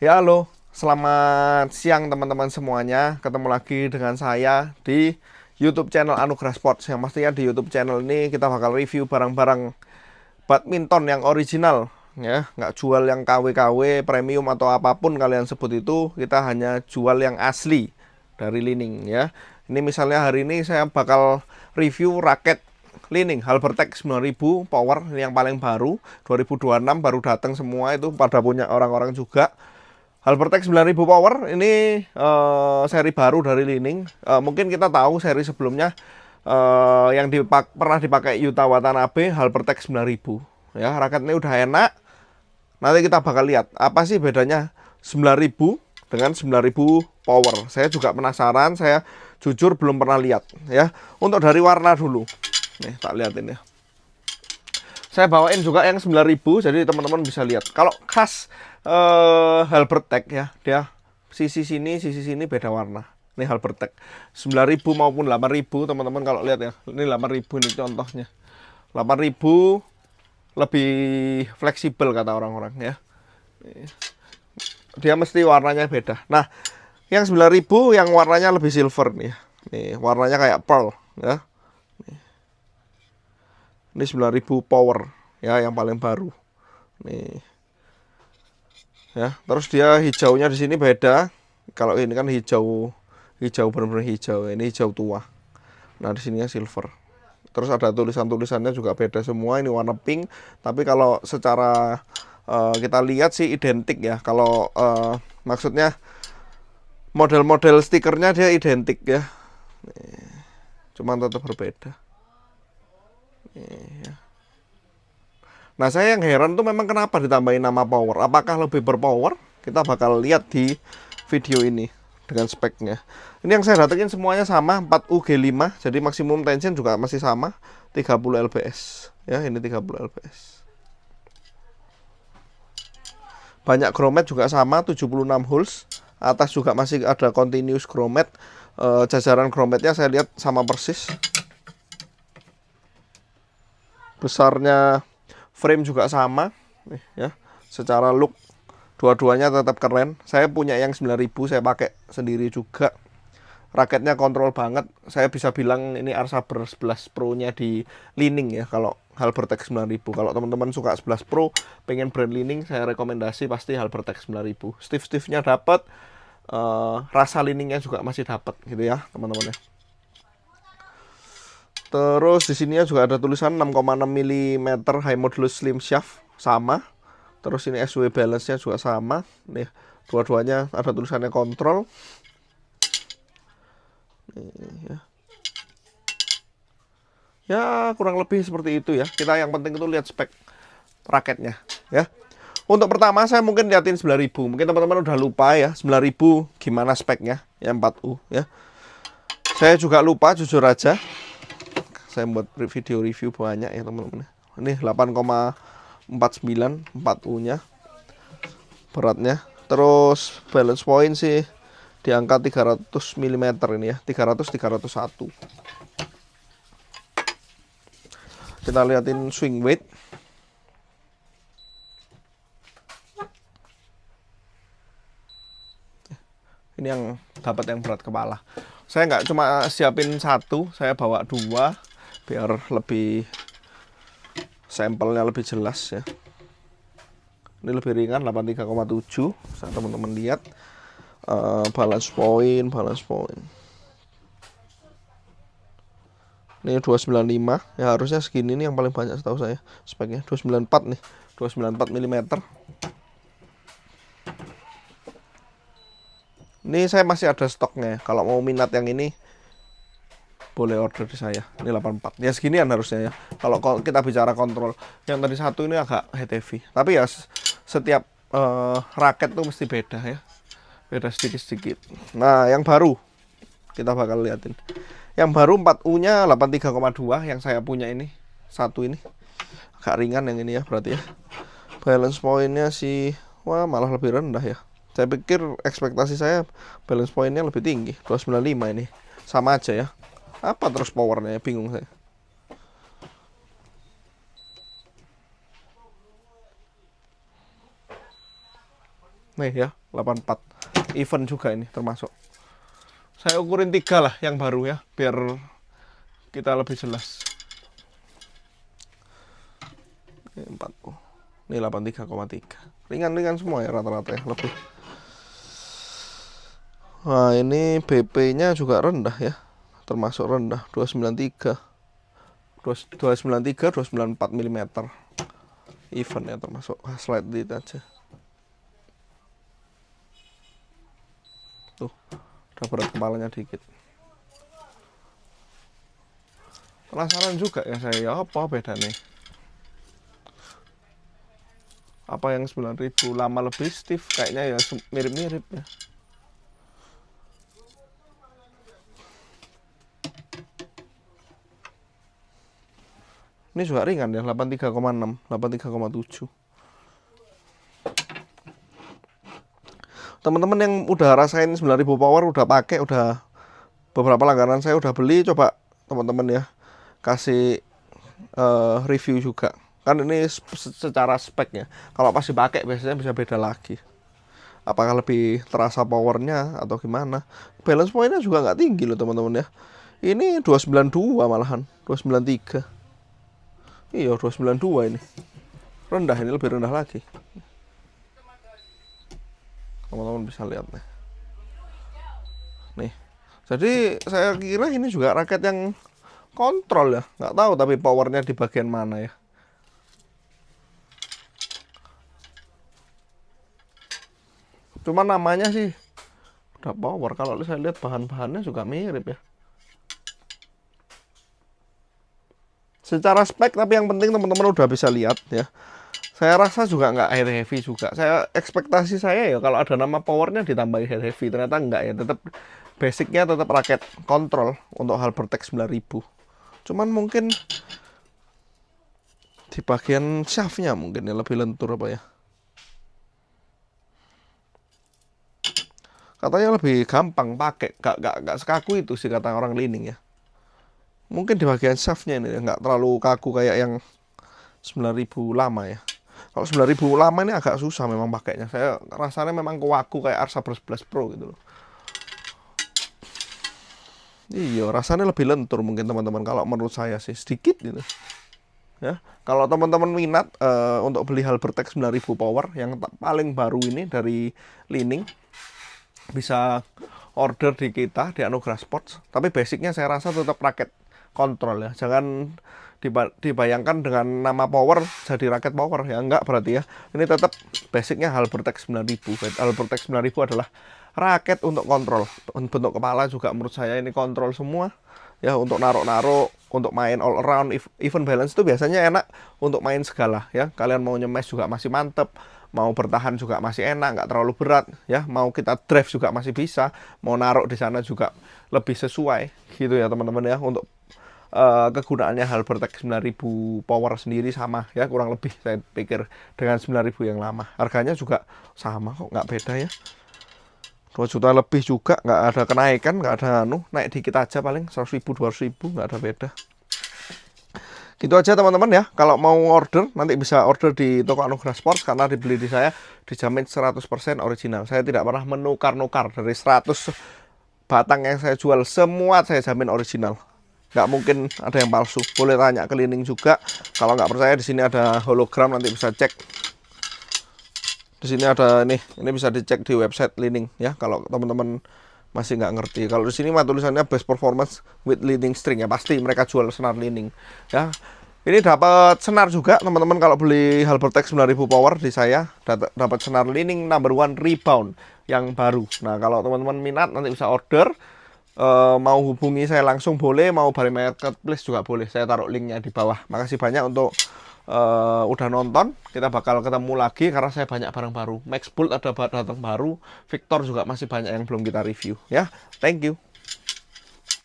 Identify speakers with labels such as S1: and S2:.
S1: Ya, halo. Selamat siang teman-teman semuanya. Ketemu lagi dengan saya di YouTube channel Anugerah Sports. Yang pastinya di YouTube channel ini kita bakal review barang-barang badminton yang original, ya. Nggak jual yang KW-KW, premium atau apapun kalian sebut itu. Kita hanya jual yang asli dari Li-Ning, ya. Ini misalnya hari ini saya bakal review raket Li-Ning Halbertech 9000 power, ini yang paling baru 2026, baru datang semua, itu pada punya orang-orang juga. Halbertech 9000 power ini seri baru dari Li-Ning. Mungkin kita tahu seri sebelumnya yang pernah dipakai Yuta Watanabe, Halbertech 9000. Ya, raket ini udah enak. Nanti kita bakal lihat apa sih bedanya 9000 dengan 9000 power. Saya juga penasaran, saya jujur belum pernah lihat, ya. Untuk dari warna dulu. Nih, tak liatin ya. Saya bawain juga yang 9000, jadi teman-teman bisa lihat. Kalau khas Halbertech, ya, dia sisi sini beda warna. Ini Halbertech 9000 maupun 8000, teman-teman kalau lihat ya. Ini 8000 ini contohnya. 8000 lebih fleksibel kata orang-orang, ya. Dia mesti warnanya beda. Nah, yang 9000 yang warnanya lebih silver nih. Nih, warnanya kayak pearl, ya. Ini 9000 power, ya, yang paling baru. Nih. Ya, terus dia hijaunya di sini beda. Kalau ini kan hijau benar-benar hijau. Ini hijau tua. Nah, di sininya silver. Terus ada tulisan-tulisannya juga beda semua. Ini warna pink, tapi kalau secara kita lihat sih identik, ya. Kalau maksudnya model-model stikernya dia identik, ya. Cuman tetap berbeda. Nih, ya. Nah, saya yang heran tuh memang kenapa ditambahin nama power. Apakah lebih berpower? Kita bakal lihat di video ini dengan speknya. Ini yang saya datengin semuanya sama, 4UG5. Jadi maksimum tension juga masih sama, 30 lbs. Ya, ini 30 lbs. Banyak grommet juga sama, 76 holes. Atas juga masih ada continuous grommet. Jajaran grommetnya saya lihat sama persis. Besarnya frame juga sama nih, ya. Secara look dua-duanya tetap keren. Saya punya yang 9000, saya pakai sendiri juga. Raketnya kontrol banget. Saya bisa bilang ini Arsaber 11 Pro-nya di Li-Ning, ya. Kalau Halbertech 9000. Kalau teman-teman suka 11 Pro, pengen brand Li-Ning, saya rekomendasi pasti Halbertech 9000. Stiff-stiffnya dapat, rasa Li-Ningnya juga masih dapat, gitu ya, teman-teman, ya. Terus di sini juga ada tulisan 6,6 mm high modulus slim shaft sama. Terus ini SW balance-nya juga sama. Nih, dua-duanya ada tulisannya kontrol. Nih, ya. Ya, kurang lebih seperti itu, ya. Kita yang penting itu lihat spek raketnya, ya. Untuk pertama saya mungkin liatin 9000. Mungkin teman-teman udah lupa, ya, 9000 gimana speknya, ya, 4U, ya. Saya juga lupa, jujur aja. Saya buat video review banyak, ya, teman-teman. Ini 8,49 4U-nya beratnya. Terus balance point sih di angka 300 mm ini, ya. 300-301. Kita liatin swing weight. Ini yang dapat yang berat kepala. Saya nggak cuma siapin satu, saya bawa dua biar lebih sampelnya lebih jelas, ya. Ini lebih ringan, 83,7. Saya teman-teman lihat balance point. Ini 295, ya, harusnya segini nih yang paling banyak setahu saya speknya. 294 nih, 294 mm. Ini saya masih ada stoknya. Kalau mau minat yang ini boleh order di saya. Ini 84. Ya seginian harusnya, ya. Kalau kita bicara kontrol. Yang tadi satu ini agak heavy. Tapi ya setiap raket tuh mesti beda, ya. Beda sedikit-sedikit. Nah, yang baru kita bakal liatin. Yang baru 4U-nya 83,2 yang saya punya ini. Satu ini. Agak ringan yang ini, ya, berarti, ya. Balance point-nya sih wah, malah lebih rendah, ya. Saya pikir ekspektasi saya balance point-nya lebih tinggi, 295 ini. Sama aja, ya. Apa terus powernya, bingung saya. Nih ya, 84 event juga ini termasuk. Saya ukurin 3 lah yang baru ya, biar kita lebih jelas. Ini 40. Ini 83,3. Ringan-ringan semua ya rata-rata ya, lebih. Nah, ini BP-nya juga rendah ya. Termasuk rendah, 293. 293, 294 mm. Even ya, termasuk slide dit aja. Tuh, udah berat kepalanya dikit. Penasaran juga ya saya, apa bedanya? Apa yang 9.000 lama lebih stiff? Kayaknya ya mirip-mirip ya. Ini juga ringan ya, 83,6, 83,7. Teman-teman yang udah rasain 9.000 power, udah pakai, udah beberapa langganan saya udah beli, coba teman-teman ya kasih review juga. Kan ini secara speknya. Kalau pas dipakai biasanya bisa beda lagi. Apakah lebih terasa powernya atau gimana? Balance pointnya juga nggak tinggi loh teman-teman ya. Ini 292 malahan, 293. Iya, 292 ini. Rendah, ini lebih rendah lagi. Teman-teman bisa lihat nih. Nih. Jadi saya kira ini juga raket yang kontrol ya. Nggak tahu tapi powernya di bagian mana ya. Cuma namanya sih udah power. Kalau saya lihat bahan-bahannya juga mirip ya. Secara spek, tapi yang penting teman-teman udah bisa lihat ya. Saya rasa juga nggak head heavy juga. Saya ekspektasi saya ya kalau ada nama powernya ditambahin head heavy. Ternyata enggak ya. Tetap basicnya tetap raket kontrol untuk Halbertech 9000. Cuman mungkin di bagian shaftnya mungkin ya lebih lentur apa ya. Katanya lebih gampang pakai, gak sekaku itu sih kata orang leaning ya. Mungkin di bagian shaftnya ini nggak terlalu kaku kayak yang 9000 lama ya. Kalau 9000 lama ini agak susah memang pakainya. Saya rasanya memang kewaku kayak Arsaber 11 Pro gitu loh. Iya, rasanya lebih lentur mungkin teman-teman kalau menurut saya sih sedikit gitu. Ya, kalau teman-teman minat untuk beli Halbertech 9000 power yang paling baru ini dari Li-Ning, bisa order di kita di Anugerah Sports. Tapi basicnya saya rasa tetap raket kontrol ya. Jangan dibayangkan dengan nama power jadi raket power ya, enggak berarti ya. Ini tetap basicnya Halbertech 9000. Halbertech 9000 adalah raket untuk kontrol. Bentuk kepala juga menurut saya ini kontrol semua. Ya, untuk naruh-naruh, untuk main all around, even balance itu biasanya enak untuk main segala ya. Kalian mau nyemes juga masih mantep, mau bertahan juga masih enak, nggak terlalu berat ya. Mau kita drive juga masih bisa, mau naruh di sana juga lebih sesuai gitu ya teman-teman ya. Untuk kegunaannya Halbertech 9000 power sendiri sama ya, kurang lebih saya pikir dengan 9000 yang lama. Harganya juga sama kok, nggak beda ya. 2 juta lebih juga, nggak ada kenaikan, nggak ada naik dikit aja paling 100.000 200.000, nggak ada beda. Gitu aja teman-teman ya. Kalau mau order nanti bisa order di toko Anugerah Sports karena dibeli di saya dijamin 100% original. Saya tidak pernah menukar-nukar. Dari 100 batang yang saya jual semua saya jamin original. Nggak mungkin ada yang palsu. Boleh tanya ke Li-Ning juga. Kalau nggak percaya di sini ada hologram, nanti bisa cek. Di sini ada ini bisa dicek di website Li-Ning ya. Kalau teman-teman masih nggak ngerti, kalau di sini mah tulisannya best performance with Li-Ning string ya, pasti mereka jual senar Li-Ning ya. Ini dapat senar juga teman-teman kalau beli Halbertech 9000 power di saya, dapat senar Li-Ning number 1 rebound yang baru. Nah kalau teman-teman minat nanti bisa order. Mau hubungi saya langsung boleh, mau dari marketplace juga boleh. Saya taruh linknya di bawah. Makasih banyak untuk udah nonton. Kita bakal ketemu lagi karena saya banyak barang baru. Max Bolt ada datang baru, Victor juga masih banyak yang belum kita review ya. Thank you.